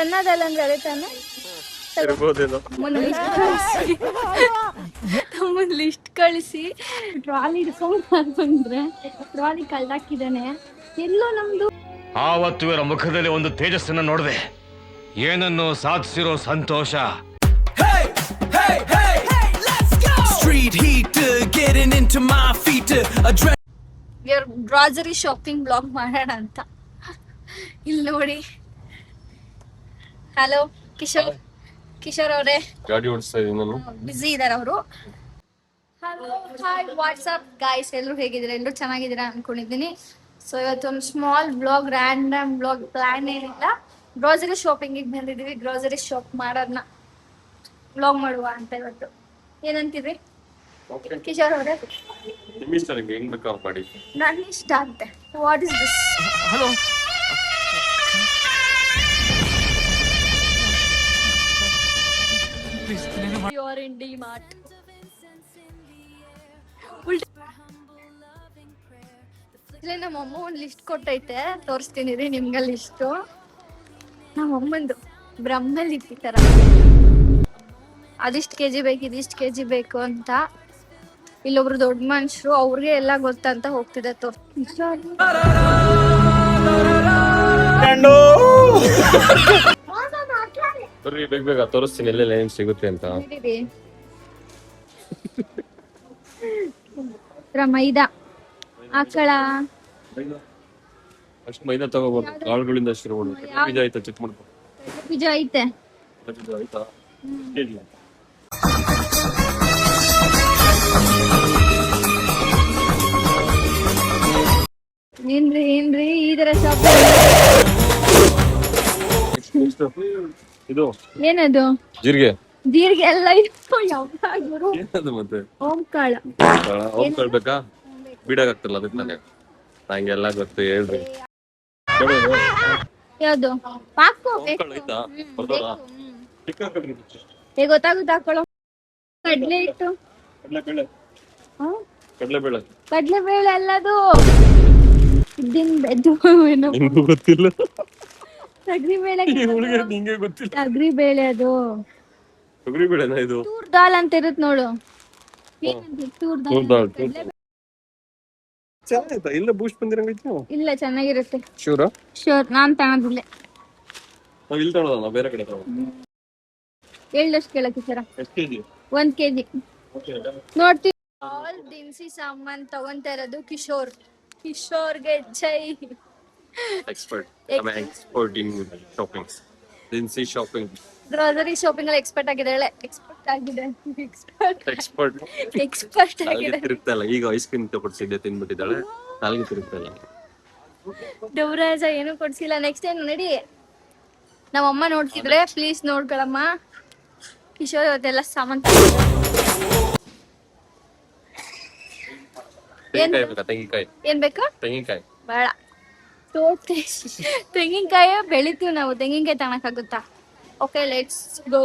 ಚೆನ್ನದಲ್ಲ ಅಂದ್ರೆ ಅದೇ ತಾನೆ ತಮ್ಮನ್ ಲಿಸ್ಟ್ ಕಳಿಸಿ ಟ್ರಾಲಿ ಹಿಡ್ಕೊಂಡ್ ಬಂದ್ರೆ ಟ್ರಾಲಿ ಕಳ್ದಾಕಿದಾನೆ. ಎಲ್ಲೋ ನಮ್ದು ಆವತ್ತು ಇವರ ಮುಖದಲ್ಲಿ ಒಂದು ತೇಜಸ್ಸನ್ನ ನೋಡಿದೆ. ಏನನ್ನು ಸಾಧಿಸಿರೋ ಸಂತೋಷ. Street heat getting into my feet grocery shopping blog ಮಾಡೋಣ ಅಂತ. ಇಲ್ಲಿ ನೋಡಿ. ಹಲೋ ಕಿಶೋರ್ ಅವರೇ, ಗಾಡಿ ಓಡಿಸ್ತಾ ಇದೀನಿ ನಾನು. ಬಿಸಿ ಇದಾರೆ ಅವರು. ಹಲೋ ಹಾಯ್ ವಾಟ್ಸ್ಆಪ್ ಗೈಸ್, ಎಲ್ಲರೂ ಹೇಗಿದ್ದೀರಾ? ಎಲ್ಲರೂ ಚೆನ್ನಾಗಿದ್ದೀರಾ ಅನ್ಕೊಂಡಿದ್ದೀನಿ. ಸೊ ಇವತ್ತೊಂದು small blog, random blog, plan ಏನಿಲ್ಲ. ಗ್ರಾಸರಿ ಶಾಪಿಂಗಿಗೆ ಬಂದಿದ್ದೀವಿ. ಗ್ರಾಸರಿ ಶಾಪ್ ಮಾಡೋದನ್ನ ಬ್ಲಾಗ್ ಮಾಡುವ ಅಂತ ಇವತ್ತು. ಏನಂತೀರಿ ಕಿಶೋರ್ ಅವರೇ? ನಿಮ್ಮ ಇಷ್ಟ, ನಿಮ್ಗೆ ಹೆಂಗ್ ಬೇಕಾ ಮಾಡಿ. ನನ್ನ ಇಷ್ಟ ಅಂತೆ. What is this? Hello, you are in DMart. ಇಲ್ಲೇ ನಮ್ಮಮ್ಮ ಒಂದು ಲಿಸ್ಟ್ ಕೊಟ್ಟೈತೆ, ತೋರಿಸ್ತೀನಿ ರೀ ನಿಮ್ಗೆ ಲಿಸ್ಟು. ನಮ್ಮಮ್ಮಂದು ಬ್ರಹ್ಮಲಿಪಿ ಥರ, ಅದಿಷ್ಟು ಕೆಜಿ ಬೇಕು, ಇದಿಷ್ಟು ಕೆಜಿ ಬೇಕು ಅಂತ. ಇಲ್ಲೊಬ್ರು ದೊಡ್ಡ ಮನುಷ್ಯರು, ಅವ್ರಿಗೆ ಎಲ್ಲ ಗೊತ್ತಂತ ಹೋಗ್ತಿದೆ. ಬರ್ರಿ, ಬೇಗ ತೋರಿಸ್ತೀನಿ ಎಲ್ಲೆಲ್ಲ ಏನ್ ಸಿಗುತ್ತೆ ಅಂತ. ಮೈದಾ ಆಕಳ ಅಷ್ಟು ಮೈದಾ ತಗೋಬಾರ್ದು, ಕಾಳುಗಳಿಂದ ಶುರು ಮಾಡ್ಬೇಕು. ಬೀಜ ಆಯ್ತಾ ಚೆಕ್ ಮಾಡ್ಕೊ. ಬೀಜ ಐತೆ, ಬೀಜ ಆಯ್ತಾ? ಕೆಜಿ ಏನ್ರಿ ಈ ತರ ಶಾಪಿಂಗ್? ಇದು ಏನದು? ಜೀರಿಗೆ ಎಲ್ಲ ಇತ್ತು. ಯಾವ್ದಾದ್ರು ಏನದು ಮತ್ತೆ? ಓಂಕಾಳ. ಕಾಳು ಬೇಕಾ? ಬೀಡಾಗ್ತಲ್ಲ ಅದಕ್ಕೆ ತಾನೆ. ನಂಗೆಲ್ಲ ಗೊತ್ತು, ಹೇಳ್ರಿ. ಯಾವ್ದು? ಪಾಕು ಕಾಳು ಆಯ್ತಾ? ಬರ್ದೋರಾ? ಗೊತ್ತಾಗುತ್ತೆ. ಹಾಕೊಳ್ಳೋ ಕಡ್ಲೆ ಹಿಟ್ಟು, ಕಡಲೆಬೇಳೆ. ಕಡ್ಲೆಬೇಳೆ ಎಲ್ಲದು ನಿಂಗೂ ಗೊತ್ತಿಲ್ಲ. ತೊಗರಿಬೇಳೆ, ನಿಂಗೆ ಗೊತ್ತಿಲ್ಲ. ತೊಗರಿಬೇಳೆ ಅದು. ತೊಗರಿಬೇಳೆನಾ ಇದು? ತೂರ್ ದಾಲ್ ಅಂತ ಇರುತ್ತೆ ನೋಡು. ತೂರ್ ದಾಲ್. ಚೆನ್ನಾಗಿತ್ತಾ? ಇಲ್ಲ ಬೂಸ್ಟ್ ಬಂದಿರಂಗಿತ್ತು. ಇಲ್ಲ, ಚೆನ್ನಾಗಿರುತ್ತೆ. ಶೂರಾ? ಶೋರ್. ನಾನ್ ತಗೊಂಡಿಲ್ಲ. ನಾವ್ ಇಲ್ಲಿ ತಗೊಳ್ಳೋಣ, ನಾವು ಬೇರೆ ಕಡೆ ತಗೊಳ್ಳೋಣ. ಎಳ್ಳಷ್ಟು ಕೇಳಕ್ಕೆ ಸರ? ಎಷ್ಟು ಕೆಜಿ? 1 kg ನೋಡ್ತೀವಿ. ಆಲ್ ದಿನಸಿ ಸಾಮಾನ್ ತಗೊಂತಾ ಇರೋದು ಕಿಶೋರ್ಗೆ ಜೈ. ಎಕ್ಸ್ಪರ್ಟ್ ಇನ್ ಶಾಪಿಂಗ್, ದಿನಸಿ ಶಾಪಿಂಗ್, ಗ್ರೋಸರಿ ಶಾಪಿಂಗ್ ಅಲ್ಲಿ ಎಕ್ಸ್ಪರ್ಟ್ ಆಗಿದೆ. ಎಕ್ಸ್ಪರ್ಟ್ ಆಗಿದೆ. ತಿರುಗ್ತಲ್ಲ. ಈಗ ಐಸ್ ಕ್ರೀಮ್ ತಗೊಡ್ಸಿದ್ದೆ, ತಿನ್ಬಿಟ್ಟಿದ್ದಾಳೆ. ನಾಲ್ಗೆ ತಿರುಗ್ತಲ್ಲ. ದೇವರಾಜ ಏನು ಕೊಡ್ಸಿಲ್ಲ. ನೆಕ್ಸ್ಟ್ ಟೈಮ್ ನಡಿ, ನಮ್ಮಮ್ಮ ನೋಡ್ತಿದ್ರೆ ಪ್ಲೀಸ್ ನೋಡ್ಕೊಳಮ್ಮ. ಕಿಶೋರ್ ಇವತ್ತೆಲ್ಲ ಸಾಮಾನ್ ಏನ್ ಬೇಕಾ? ತೆಂಗಿನಕಾಯಿ ಬೇಡ. ತೆಂಗಿನಕಾಯಿ ಬೆಳಿತೀವಿ ನಾವು, ತೆಂಗಿನಕಾಯಿ ತಗೊಳಕಾಗುತ್ತಾ? Okay, let's go.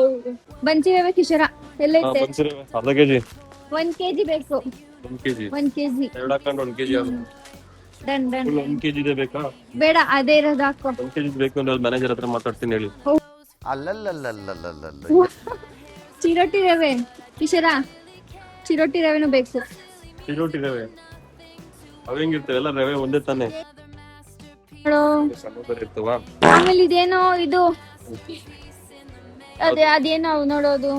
ಬನ್ಸಿರವೆ ಕಿಶೋರ ಎಲ್ಲೈತೆ? ಅರ್ಧ ಕೆಜಿ. 1 kg ಬೇಕು. 1 kg ಎರಡು ಹಾಕೊಂಡು 1 ಕೆಜಿ ಡನ್. 1 ಕೆಜಿ ಇದೆ ಬೇಕಾ? ಬೇಡ, ಅದೇ ಇರೋದು ಹಾಕೋ. 1 ಕೆಜಿ ಬೇಕು ಅಂದ್ರೆ ಮ್ಯಾನೇಜರ್ ಹತ್ರ ಮಾತಾಡ್ತೀನಿ, ಹೇಳಿ. ಚಿರೋಟಿ ರವೆ ಕಿಶೋರ, ಚಿರೋಟಿ ರವೆನೂ ಬೇಕು. ಚಿರೋಟಿ ರವೆ ಅವ ಹೆಂಗಿರ್ತವೆ? ಎಲ್ಲ ರವೆ ಒಂದೇ ತಾನೆ. ಆಮೇಲೆ ಇದೇನೋ ಇದು, ಅದೇನೋ ನೋಡೋದು.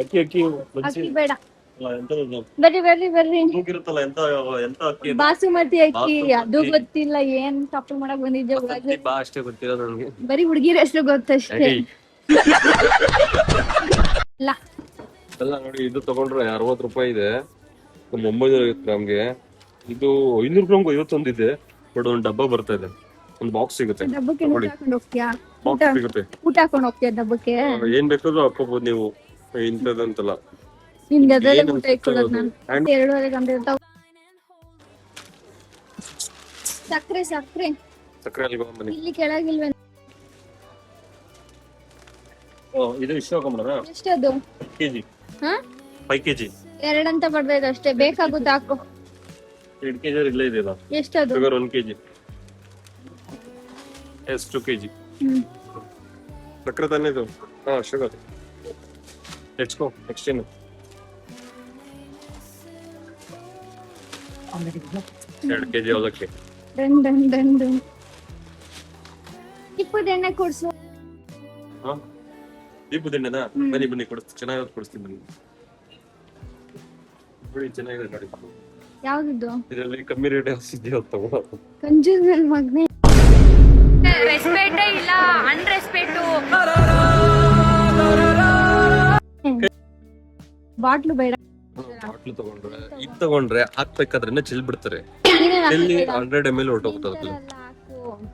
ಅಕ್ಕಿ ಬೇಡ. ಬರ್ರಿ. ಬಾಸುಮತಿ ಅಕ್ಕಿ, ಅದು ಗೊತ್ತಿಲ್ಲ. ಏನ್ ತಪ್ಪು ಮಾಡಕ್ ಬಂದಿದ್ದೆ? ಅಷ್ಟೇ ಗೊತ್ತಿಲ್ಲ ನನಗೆ. ಬರೀ ಹುಡುಗಿರ ಹೆಸರು ಗೊತ್ತಷ್ಟೇ. ಎಲ್ಲ ನೋಡಿ, ಇದು ತಗೊಂಡ್ರೆ 60 ರೂಪಾಯಿ ಇದೆ, 950 ಗ್ರಾಮ್ಗೆ. ಇದು 500 ಗ್ರಾಮ್ಗೆ 51 ಇದೆ. ಬಟ್ ಒಂದು ಡಬ್ಬ ಬರ್ತಾ ಇದೆ, ಒಂದು ಬಾಕ್ಸ್ ಸಿಗುತ್ತೆ. ಡಬ್ಬಕ್ಕೆ ಊಟ ಹಾಕೊಂಡು ಹೋಗ್ತೀಯಾ? ಬಾಕ್ಸ್ ಸಿಗುತ್ತೆ, ಊಟ ಹಾಕೊಂಡು ಹೋಗ್ತೀಯಾ ಡಬ್ಬಕ್ಕೆ? ಏನ್ ಬೇಕಾದ್ರೂ ಹಾಕೋಬಹುದು ನೀವು. ಇಂಥದಂತಲ್ಲ, ನಿಮ್ಗೆ ಅದರಲ್ಲೇ ಊಟ ಇಟ್ಕೊಳ್ಳೋದು. ನಾನು 2.5 ಗಂಟೆ ಇರ್ತಾವ. ಸಕ್ಕರೆ ಇಲ್ಲಿ ಕೆಳಗಿಲ್ವೇ? ಇದು ಇಷ್ಟ ಹಾಕೊಂಡ್ಬಿಡೋಣ. ಎಷ್ಟದು? 5 ಕೆಜಿ. 2 ಅಂತ ಬರ್ತಾ ಇದೆ ಅಷ್ಟೇ. ಬೇಕಾಗುತ್ತೆ ಹಾಕು. 2 ಕೆಜಿ ಇಲ್ಲೇ ಇದೆಯಲ್ಲ. ಎಷ್ಟದು? Sugar 1 KG. ಎಷ್ಟು 2 ಕೆಜಿ? ಸಕ್ಕರೆ ತಾನೇ ಇದು. ಹಾ ಶುಗರ್. ಲೆಟ್ಸ್ ಗೋ ನೆಕ್ಸ್ಟ್ ಏನು? 2 kg ಅವಲಕ್ಕಿ. Done done done done. ಇಪ್ಪದ ಎಣ್ಣೆ ಕೊಡ್ಸು. ಹಾ ದೀಪದ ಎಣ್ಣೆನಾ? ಬನ್ನಿ ಬನ್ನಿ ಕೊಡಿಸ್ತೀನಿ, ಚೆನ್ನಾಗಿ ಕೊಡಿಸ್ತೀನಿ ಬನ್ನಿ. ನೋಡಿ ಚೆನ್ನಾಗಿದೆ ನೋಡಿ. ಯಾವ್ದು ಇದರಲ್ಲಿ ಕಮ್ಮಿ ರೇಟ್ ಇದೆಯೋ ತಗೋ. ಕಂಜೂಸ್ ನನ್ ಮಗನೇ. ರೆಸ್ಪೆಕ್ಟ್ ಇಲ್ಲ, ಅನ್ರೆಸ್ಪೆಕ್ಟ್. ಬಾಟ್ಲು ಬೇಡ. ಬಾಟ್ಲು ತಗೊಂಡ್ರೆ ಇದು ತಗೊಂಡ್ರೆ ಹಾಕ್ಬೇಕಾದ್ರೆ ಚೆಲ್ ಬಿಡ್ತಾರೆ. ಚೆಲ್ಲಿ 100 ml ಹೊರಟೋಗ್ತದೆ.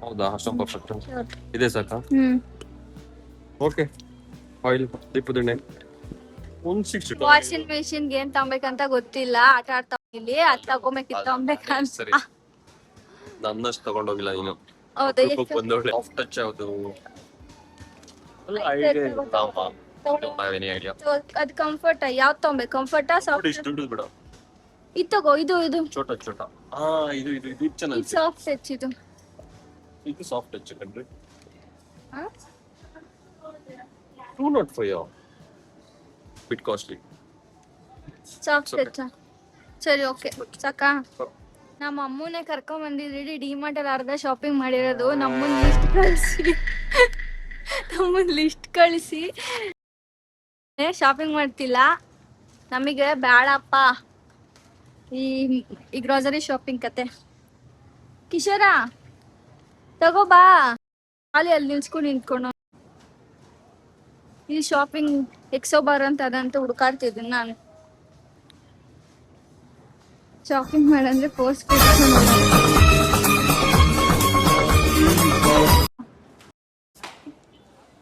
ಹೌದಾ? ಅಷ್ಟೊಂದು ಪರ್ಫೆಕ್ಟ್ ಇದೆ ಸಾಕಾ? ಓಕೆ. ಆಯಿಲ್, ದೀಪದ ಎಣ್ಣೆ 160. ವಾಷಿಂಗ್ ಮೆಷಿನ್ ಏನ್ ತಗೋಬೇಕಂತ ಗೊತ್ತಿಲ್ಲ, ಆಟ ಆಡ್ತಾ ಇಲ್ಲಿ ಅದ್ ತಗೋಬೇಕಿತ್ತು ತಗೋಬೇಕಂತ. ಸರಿ, ನನ್ನಷ್ಟು ತಗೊಂಡೋಗಿಲ್ಲ ನೀನು. ಹೌದಾ? ಒಂದೊಳ್ಳೆ ಸಾಫ್ಟ್ ಟಚ್ ಯಾವುದು ಐಡಿಯಾ. ಅದ್ ಕಂಫರ್ಟ್ ಯಾವ್ದು ತಗೋಬೇಕು? ಕಂಫರ್ಟಾ ಸಾಫ್ಟ್? ದುಡ್ಡು ಬಿಡ. ಇದು ತಗೋ. ಇದು ಚೋಟ ಚೋಟ. ಹಾ ಇದು ಇದು ಇದು ಚೆನ್ನಾಗಿ. Soft touch. ಇದು ಸಾಫ್ಟ್ ಟಚ್ ಕಣ್ರಿ. 205 ಬಿಟ್ ಕಾಸ್ಟ್ಲಿ. Soft touch. ಸರಿ ಓಕೆ ಸಾಕಾ? ನಮ್ಮ ಅಮ್ಮನೇ ಕರ್ಕೊಂಡ್ ಬಂದಿದ್ರಿ ಡಿಮಾರ್ಟ್ ಅಲ್ಲಿ ಅರ್ಧ ಶಾಪಿಂಗ್ ಮಾಡಿರೋದು. ನಮ್ಮನ್ ಲಿಸ್ಟ್ ಕಳಿಸಿ ಶಾಪಿಂಗ್ ಮಾಡ್ತಿಲ್ಲ. ನಮಗೆ ಬೇಡಪ್ಪ ಈ ಗ್ರೋಸರಿ ಶಾಪಿಂಗ್ ಕತೆ. ಕಿಶೋರ ತಗೋ ಬಾ. ಖಾಲಿ ಅಲ್ಲಿ ನಿಂತ್ಕೊಂಡು ಈ ಶಾಪಿಂಗ್ ಎಕ್ಸೋಬಾರ್ ಅಂತ ಅದಂತ ಹುಡುಕಾಡ್ತಿದ್ದೀನಿ ನಾನು. ಶಾಪಿಂಗ್ ಮಾಡಂದ್ರೆ ಪೋಸ್ಟ್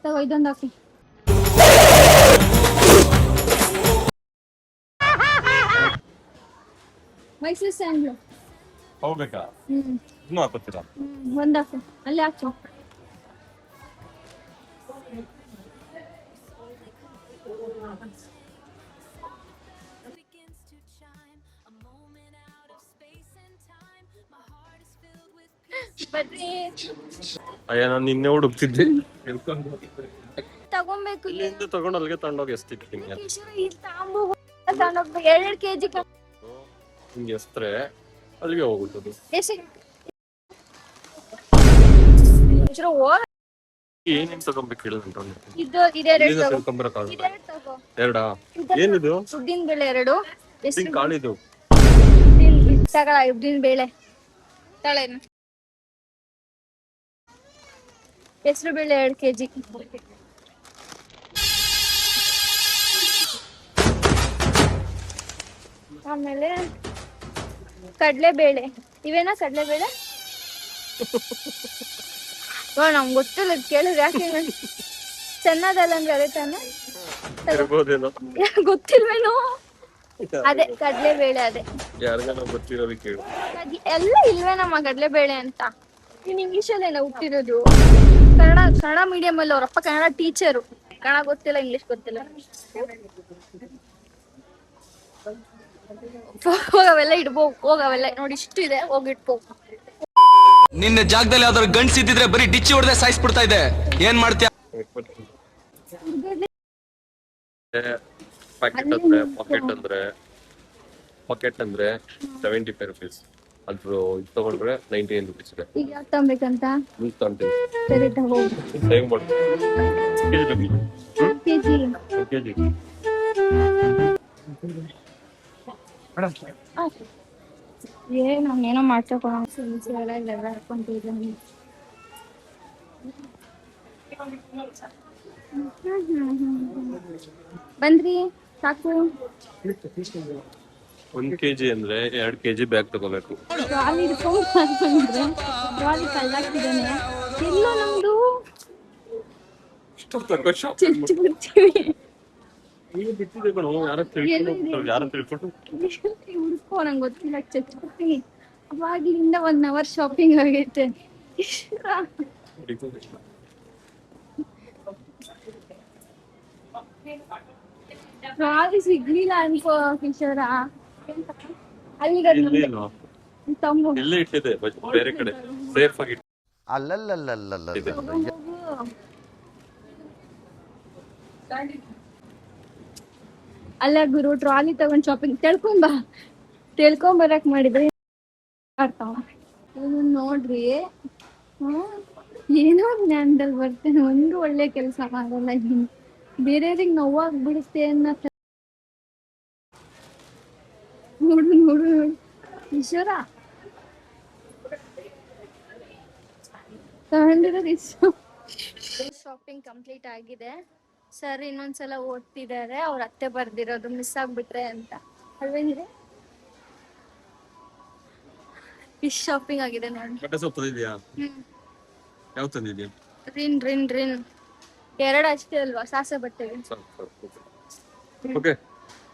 ತಗೋ ಇದೊಂದು ಹಾಕಿ. ಮೈಸೂರು ಸ್ಯಾಂಡ್ಲು ಹೋಗ್ಬೇಕಾ? ಇನ್ನೂ ಹಾಕೋತೀರಾ? ಒಂದ್ ಹಾಕು, ಅಲ್ಲಿ ಹಾಕು. ಅಯ್ಯ ನಾನು ನಿನ್ನೆ ಹುಡುಕ್ತಿದ್ದೆ. ತಗೊಂಬೇಕು. ಇಲ್ಲಿಂದ ತಗೊಂಡು ಅಲ್ಲಿಗೆ ತಗೊಂಡೋಗಿ ಎಸ್ತಿರ್ತೀನಿ. ತಗೊಂಡೋಗ್ಬೇಕು 2 kg. ಹಿಂಗೆ ಎಸ್ತರೆ ಅಲ್ಲಿಗೆ ಹೋಗುತ್ತದೆ. ಏನೇನ್ ತಗೊಂಬೇಕು ಹೇಳಿ? ಇದು ಇದೆರಡು ತಗೋ. ತಿಳ್ಕೊಂಬರಕ್ಕಾಗಲ್ಲ. ಇದೆರಡು ತಗೋ. ಎರಡಾ? ಏನಿದು? ಉದ್ದಿನ ಬೇಳೆ 2. ಉದ್ದಿನ ಕಾಳಿದು ತಗೊಳ. ಉದ್ದಿನ ಬೇಳೆ ತಳೆನು. ಹೆಸರು ಬೇಳೆ 2 kg. ಆಮೇಲೆ ಕಡಲೆಬೇಳೆ. ಇವೇನಾ ಕಡಲೆಬೇಳೆ? ನಮ್ಗೆ ಗೊತ್ತಿಲ್ಲ, ಕೇಳಿದ್ರೆ ಯಾಕೆ ಚೆನ್ನದಲ್ಲ ಅಂದ್ರೆ ಅದೇ ತಾನೆ. ಇರ್ಬೋದೇನೋ, ಗೊತ್ತಿಲ್ವೇನೋ. ಅದೇ ಕಡಲೆಬೇಳೆ. ಅದೇ ಯಾರಿಗಾನ ಗೊತ್ತಿರೋದು ಕೇಳು. ಎಲ್ಲ ಇಲ್ವೇನಮ್ಮ ಕಡಲೆಬೇಳೆ ಅಂತ. ನೀನ್ ಇಂಗ್ಲಿಷಲ್ಲಿ ಏನೋ ಹುಟ್ಟಿರೋದು? ಕನ್ನಡ ಮೀಡಿಯಂ ಅಲ್ಲಿ ಅವರಪ್ಪ ಕನ್ನಡ ಟೀಚರು. ಕನ್ನಡ ಗೊತ್ತಿಲ್ಲ, ಇಂಗ್ಲಿಷ್ ಗೊತ್ತಿಲ್ಲ. ಹೋಗವೆಲ್ಲ ಇಡ್ಬೋ. ಹೋಗವೆಲ್ಲ ನೋಡಿ ಇಷ್ಟು ಇದೆ, ಹೋಗಿಟ್ಬೋ. ನಿನ್ನ ಜಾಗದಲ್ಲಿ ಯಾವ್ದಾದ್ರು ಗಂಡ್ಸ್ ಇದ್ದಿದ್ರೆ ಬರೀ ಡಿಚ್ಚಿ ಹೊಡೆದೇ ಸಾಯಿಸ್ಬಿಡ್ತಾ ಇದೆ. ಏನ್ ಮಾಡ್ತೀಯ? ಪಾಕೆಟ್ ಅಂದ್ರೆ 75 rupees. ಅದು ಇದು ತಗೊಂಡ್ರೆ 99 rupees ಇದೆ. ಈಗ ಯಾವ್ದು ತಗೋಬೇಕಂತ? ನೀವು ತಗೊಂತೀನಿ. ಸರಿ ತಗೋ. ಸೇವ್ ಮಾಡಿ. ಕೆಜಿ ಏನೋ ಮಾಡ್ತಕೊಳ ಹಾಕೊಂತಿದ್ದೀನಿ. ಬಂದ್ರಿ ಸಾಕು. 1 kg ಅಂದ್ರೆ 2 kg ಬ್ಯಾಗ್ ತಗೋಬೇಕು. ಟ್ರಾಲಿ ಹಿಡ್ಕೊಂಡ್ರೆ ಟ್ರಾಲಿ ಕಳ್ಳಾಕ್ತಿದ್ದಾನೆ. ಎಲ್ಲೋ ನಮ್ದು ಚಚ್ಚಿ ಬಿಡ್ತೀವಿ. ಹುಡ್ಕೋ, ನಂಗೆ ಗೊತ್ತಿಲ್ಲ. ಚಚ್ಬಿಡ್ತೀನಿ. ಅವಾಗಿಂದ 1 hour ಶಾಪಿಂಗ್ ಆಗೈತೆ. ಟ್ರಾಲಿ ಸಿಗ್ಲಿಲ್ಲ ಅನ್ಕೋ ಕಿಶೋರ. ಅಲ್ಲಿಗೆ ತಮ್ಮ ಇಲ್ಲೇ ಇಟ್ಟಿದೆ ಬೇರೆ ಕಡೆ ಸೇಫ್ ಆಗಿ. ಅಲ್ಲ ಗುರು ಟ್ರಾಲಿ ತಗೊಂಡ್ ಶಾಪಿಂಗ್ ತಿಳ್ಕೊಂಬರಕ್ ಮಾಡಿದ್ರೆ ಆಡ್ತಾವ ಇದನ್ನ ನೋಡ್ರಿ. ಏನೋ ಜ್ಞಾನದಲ್ಲಿ ಬರ್ತೇನೆ, ಒಂದು ಒಳ್ಳೆ ಕೆಲಸ ಮಾಡಲ್ಲ ಇದೀನಿ, ಬೇರೆಯವ್ರಿಗೆ ನೋವಾಗ್ಬಿಡುತ್ತೆ ಅನ್ನೋ ನೋಡು ನೋಡು ನೋಡು ಈಶ್ವರ ತಗೊಂಡಿರೋದು ಶಾಪಿಂಗ್ ಕಂಪ್ಲೀಟ್ ಆಗಿದೆ. ಸರ್ ಇನ್ನೊಂದ್ಸಲ ಓದ್ತಿದ್ದಾರೆ, ಅವ್ರ ಅತ್ತೆ ಬರ್ದಿರೋದು ಮಿಸ್ ಆಗ್ಬಿಟ್ರೆ ಅಂತ ಅಲ್ವೇನ್ರಿ. ಇಷ್ಟು ಶಾಪಿಂಗ್ ಆಗಿದೆ ನೋಡಿ. ಬಟ್ಟೆ ಸೊಪ್ಪು ತಂದಿದ್ಯಾ? ಯಾವ ತಂದಿದ್ಯಾ? ರಿನ್ 2 ಅಷ್ಟೇ ಅಲ್ವಾ ಸಾಸೆ ಬಟ್ಟೆಗೆ. Okay,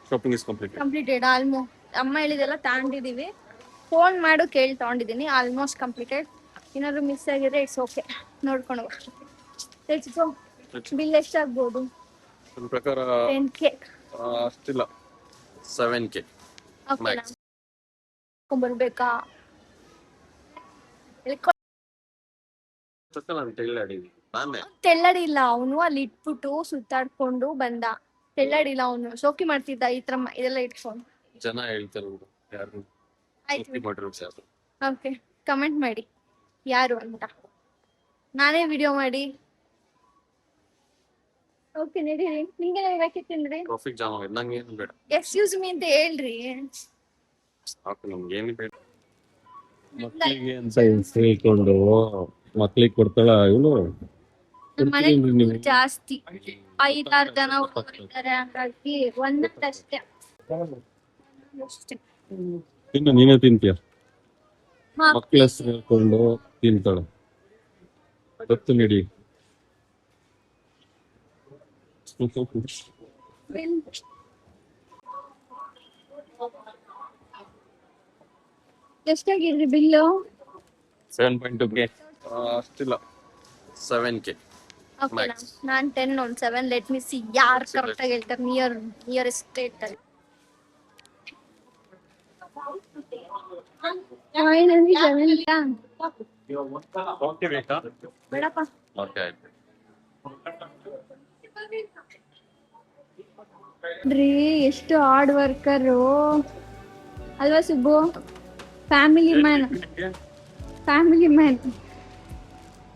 shopping is completed almost. ಅಮ್ಮ ಹೇಳಿದೆಲ್ಲ ತಗೊಂಡಿದೀವಿ, ಫೋನ್ ಮಾಡು ಕೇಳಿ ತಗೊಂಡಿದ್ದೀನಿ. Almost completed. ಏನಾದ್ರು ಮಿಸ್ ಆಗಿದ್ರೆ ಇಟ್ಸ್ ಓಕೆ, ನೋಡ್ಕೊಂಡು ಬಿಲ್ ಎಷ್ಟಾಗ್ಬೋದು? ನನ್ನ ಪ್ರಕಾರ 10K ಅಷ್ಟಿಲ್ಲ, 7K ಬರ್ಬೇಕಾ? ತೆಳ್ಳಡಿಲ್ಲ ಅವನು, ಅಲ್ಲಿ ಇಟ್ಬಿಟ್ಟು ಸುತ್ತಾಡ್ಕೊಂಡು ಬಂದ. ತೆಳ್ಳಡಿಲ್ಲ ಅವನು, ಶೋಕಿ ಮಾಡ್ತಿದ್ದ ಈ ತರ ಇದೆಲ್ಲ ಇಟ್ಕೊಂಡು. ಜನ ಹೇಳ್ತಾರೆ ಯಾರು ಓಕೆ, ಕಮೆಂಟ್ ಮಾಡಿ ಯಾರು ಅಂತ, ನಾನೇ ವಿಡಿಯೋ ಮಾಡಿ. ಓಕೆ ನಡೀರಿ, ನಿಂಗೆ ಬೇಕಿತ್ತೇನ್ರಿ? ಟ್ರಾಫಿಕ್ ಜಾಮ್ ಆಗಿದೆ, ನಂಗೆ ಏನು ಬೇಡ. ಎಕ್ಸ್ಕ್ಯೂಸ್ ಮೀ ಅಂತ ಹೇಳ್ರಿ. ನಮ್ಗೆ ಏನು ಬೇಡ. ಮಕ್ಕಳಿಗೆ ಅಂತ ಹೇಳ್ಕೊಂಡು ಮಕ್ಳಿಗೆ ಕೊಡ್ತಾಳ ಇವನು. ಮನೆ ಜಾಸ್ತಿ 5-6 ಜನ ಹೋಗಿದ್ದಾರೆ, ಹಾಗಾಗಿ ಒಂದಷ್ಟೇ. ಇನ್ನು ನೀನೇ ತಿಂತೀಯ, ಮಕ್ಳ ಹೆಸರು ಹೇಳ್ಕೊಂಡು ತಿಂತಾಳೆ. ಗೊತ್ತು ನಡಿ. ಎಷ್ಟಾಗಿದ್ರಿ ಬಿಲ್ಲು? 7.2K ಅಷ್ಟಿಲ್ಲ, 7K. ಓಕೆ, ನಾನು 10 on 7. ಲೆಟ್ ಮಿ ಸಿ ಯಾರು ಕರೆಕ್ಟ್ ಆಗಿ ಹೇಳ್ತಾರೆ. ನಿಯರೆಸ್ಟ್ ಸ್ಟೇಟ್ ಅಲ್ಲಿ ಫೈನಲಿ 7 ಬೇಕಾ? ಬೇಡಪ್ಪ. ಓಕೆ ಆಯ್ತು. ಎಷ್ಟು ಹಾರ್ಡ್ ವರ್ಕರು ಅಲ್ವಾ ಸುಬ್ಬು? ಫ್ಯಾಮಿಲಿ ಮ್ಯಾನ್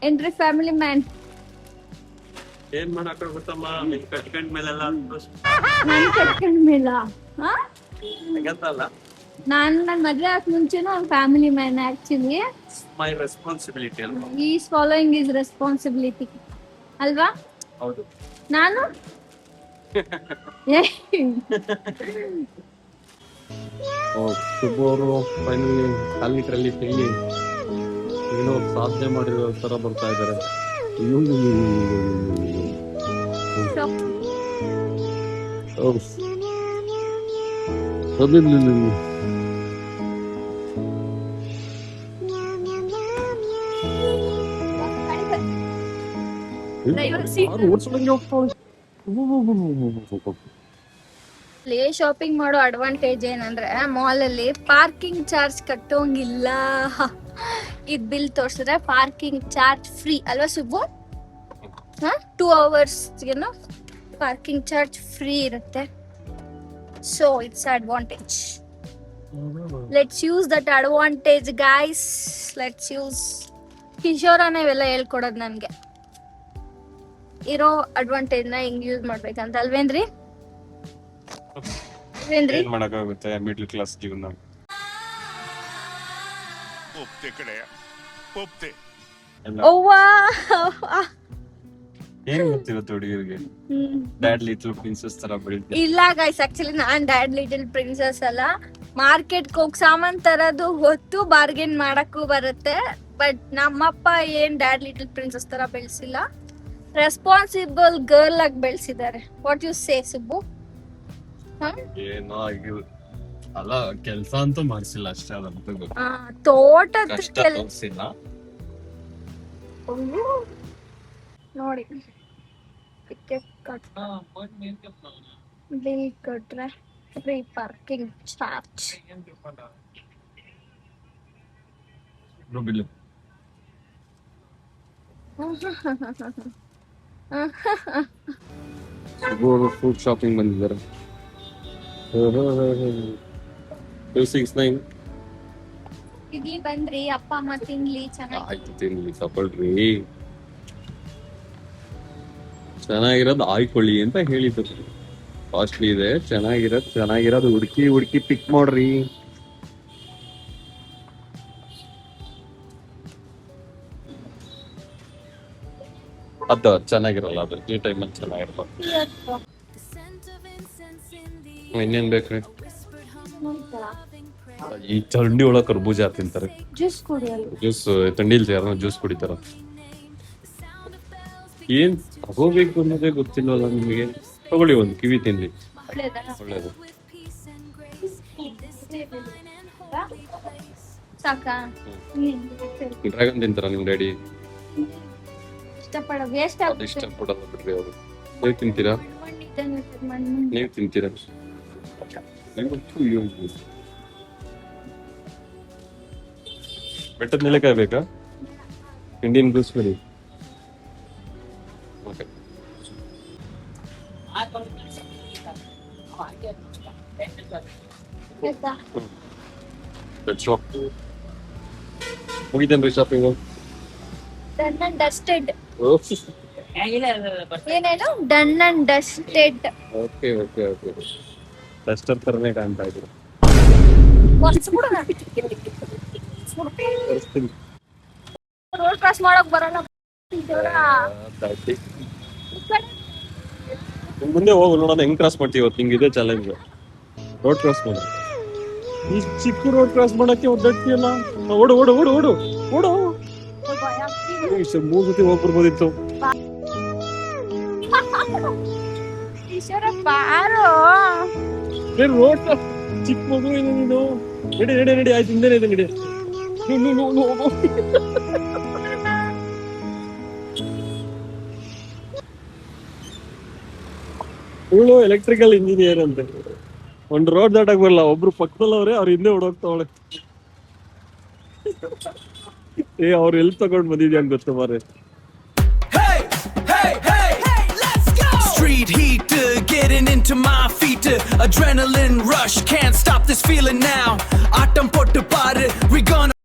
ಏನ್ರಿ ಫ್ಯಾಮಿಲಿ ಮ್ಯಾನ್. ಏನ್ ಮಾಡಕ್ ಗೊತ್ತಮ್ಮ, ಕಟ್ಕೊಂಡ್ ಮೇಲೆಲ್ಲ ನಾನು ಕಟ್ಕೊಂಡ ಮೇಲ ಅಲ್ಲ, ನನ್ನ ಮದ್ವೆ ಆಗ ಮುಂಚೆನೂ family man. Actually my responsibility ಅಲ್ವಾ? ಈಸ್ ಫಾಲೋಯಿಂಗ್ ಈಸ್ ರೆಸ್ಪಾನ್ಸಿಬಿಲಿಟಿ ಅಲ್ವಾ? ಹೌದು. ನಾನು ಸುಬ್ಬವರು ಫೈನಲಿ ಕಾಲಿಟ್ರಲ್ಲಿ ಕೈಲಿ ಏನೋ ಸಾಧನೆ ಮಾಡಿರೋ ತರ ಬರ್ತಾ ಇದಾರೆ. ಶಾಪಿಂಗ್ ಮಾಡೋ ಅಡ್ವಾಂಟೇಜ್ ಏನಂದ್ರೆ, ಮಾಲ್ ಅಲ್ಲಿ ಪಾರ್ಕಿಂಗ್ ಚಾರ್ಜ್ ಕಟ್ಟೋಂಗಿಲ್ಲ. ಇದ್ ಬಿಲ್ ತೋರ್ಸಿದ್ರೆ ಪಾರ್ಕಿಂಗ್ ಚಾರ್ಜ್ ಫ್ರೀ ಅಲ್ವಾ Subbu? 2 hours parking charge free ಇರುತ್ತೆ. So it's advantage. Let's use that advantage guys, let's use. ಕಿಶೋರನೇ ಇವೆಲ್ಲ ಹೇಳ್ಕೊಡೋದು ನನ್ಗೆ, ಇರೋ ಅಡ್ವಾಂಟೇಜ್ ನ ಹೆಂಗ್ ಯೂಸ್ ಮಾಡ್ಬೇಕಂತ ಅಲ್ವೇನ್ರಿ? ಏನ್ ಮಾಡಕ್ಕಾಗುತ್ತೆ ಮಿಡ್ಲ್ ಕ್ಲಾಸ್ ಜೀವನ. ಅವ್ವಾ ಏನ್ ಗೊತ್ತಿರುತ್ತೆ ಹುಡುಗಿರಿಗೆ? ಡ್ಯಾಡ್ ಲಿಟಲ್ ಪ್ರಿನ್ಸಸ್ ತರ ಬೆಳಿತಾರೆ. ಇಲ್ಲ ಗೈಸ್, ಆಕ್ಚುಲಿ ನಾನ್ ಡ್ಯಾಡ್ ಲಿಟಲ್ ಪ್ರಿನ್ಸಸ್ ಅಲ್ಲ. ಮಾರ್ಕೆಟ್ ಹೋಗಿ ಸಾಮಾನ್ ತರೋದು ಗೊತ್ತು, ಬಾರ್ಗೇನ್ ಮಾಡಕ್ಕೂ ಬರುತ್ತೆ. ಬಟ್ ನಮ್ಮಪ್ಪ ಏನ್ ಡ್ಯಾಡ್ ಲಿಟಲ್ ಪ್ರಿನ್ಸಸ್ ತರ ಬೆಳೆಸಿಲ್ಲ, ರೆಸ್ಪಾನ್ಸಿಬಲ್ ಗರ್ಲ್ ಆಗಿ ಬೆಳೆಸಿದ್ದಾರೆ. What you say Subbu? ಏನೋ ಅಲ್ಲ, ಕೆಲ್ಸ ಅಂತೂ ಮಾಡ್ಸಿಲ್ಲ ಅಷ್ಟೇ, ಅದಂತೂ ಗೊತ್ತು. ತೋಟದ ಕಷ್ಟ ತೋರ್ಸಿಲ್ಲ. ನೋಡಿ, ಬಿಲ್ ಕೊಟ್ರೆ free parking charge. Bill fruit shopping ಬಂದಿದ್ದಾರೆ. 269. ಇಲ್ಲಿ ಬಂದ್ರಿ ಅಪ್ಪ ಅಮ್ಮ ತಿನ್ಲಿ ಚೆನ್ನಾಗಿ. ಆಯ್ತು ತಿನ್ಲಿ ತಗೊಳ್ರಿ, ಚೆನ್ನಾಗಿರೋದು ಆಯ್ಕೊಳ್ಳಿ ಅಂತ ಹೇಳಿದ್ರು. ಕಾಸ್ಟ್ಲಿ ಇದೆ, ಚೆನ್ನಾಗಿರೋದು ಹುಡುಕಿ ಪಿಕ್ ಮಾಡ್ರಿ. ಅದು ಚೆನ್ನಾಗಿರಲ್ಲ, ಅದು ಈ ಟೈಮಲ್ಲಿ ಚೆನ್ನಾಗಿರಲ್ಲ. ಇನ್ನೇನ್ ಬೇಕ್ರಿ? ಈ ಥಂಡಿ ಒಳಗೆ ಕರ್ಬೂಜ ತಿಂತಾರೆ. ಜ್ಯೂಸ್ ಕುಡಿಯಲ್ಲ. ಜ್ಯೂಸ್ ಥಂಡಿಲ್ ಯಾರೋ ಜ್ಯೂಸ್ ಕುಡಿತಾರ. ಏನ್ ತಗೋಬೇಕು ಅನ್ನೋದೇ ಗೊತ್ತಿಲ್ವಲ್ಲ ನಿಮಗೆ. ತಗೊಳ್ಳಿ, ಒಂದು ಕಿವಿ ತಿನ್ಲಿ, ಒಳ್ಳೇದು. ಸಾಕಾ? ಡ್ರ್ಯಾಗನ್ ತಿಂತಾರ ನಿಮ್ ಡ್ಯಾಡಿ? ಇಷ್ಟಪಡ ವೇಸ್ಟ್ ಅದು ಇಷ್ಟಪಡಲ್ಲ ಬಿಡ್ರಿ ಅವರು. ನೀವು ತಿಂತೀರಾ? ನೀವು ತಿಂತೀರಾ? ಬೆಟ್ಟದ ನೆಲೆಕಾಯಿ ಬೇಕಾ? Indian gooseberry. ಓಕೆ, ಮುಗಿತೇನ್ರಿ ಶಾಪಿಂಗು? Done and dusted. ಏನೇನು done and dusted? Okay okay okay, duster ತರನೇ ಕಾಣ್ತಾ ಇದ್ರು. ರೋಡ್ ಕ್ರಾಸ್ ಮಾಡಕ್ ಬರಲ್ಲ. ಮುಂದೆ ಹೋಗು, ನೋಡೋಣ ಹೆಂಗ್ ಕ್ರಾಸ್ ಮಾಡ್ತೀವಿ ಇವತ್ತು. ನಿಂಗಿದೆ ಚಾಲೆಂಜ್, ರೋಡ್ ಕ್ರಾಸ್ ಮಾಡ. ಈ ಚಿಕ್ಕ ರೋಡ್ ಕ್ರಾಸ್ ಮಾಡಕ್ಕೆ ಒದ್ದಾಡ್ತೀಯಲ್ಲ. ಓಡು ಓಡು ಓಡು ಓಡು ಓಡು. ಮೂರ್ ಸತಿ ಹೋಗ್ಬರ್ಬೋದಿತ್ತು. ರೋಡ್ ಚಿಕ್ಕ ಮಗು ಏನು ನೀನು? ನಡಿ ನಡಿ ನಡಿ, ಆಯ್ತು ಹಿಂದೆ ಇದೆ, ನಡಿ. ಇವಳು ಎಲೆಕ್ಟ್ರಿಕಲ್ ಇಂಜಿನಿಯರ್ ಅಂತೆ. ಒಂದು ರೋಡ್ ದಾಟಕ್ ಬರಲ್ಲ, ಒಬ್ರು ಪಕ್ಕದಲ್ಲವ್ರೆ, ಅವ್ರ ಹಿಂದೆ ಓಡೋಗ್ತಾವಳೆ. ಅವ್ರು ಎಲ್ಲಿ ತಗೊಂಡ್ ಬಂದಿದ್ಯಾ ಅಂತ ಗೊತ್ತ ಮಾರೆ. Street heat getting into my feet. Adrenaline rush, can't stop this feeling now. Aatam pottu paaru, we gonna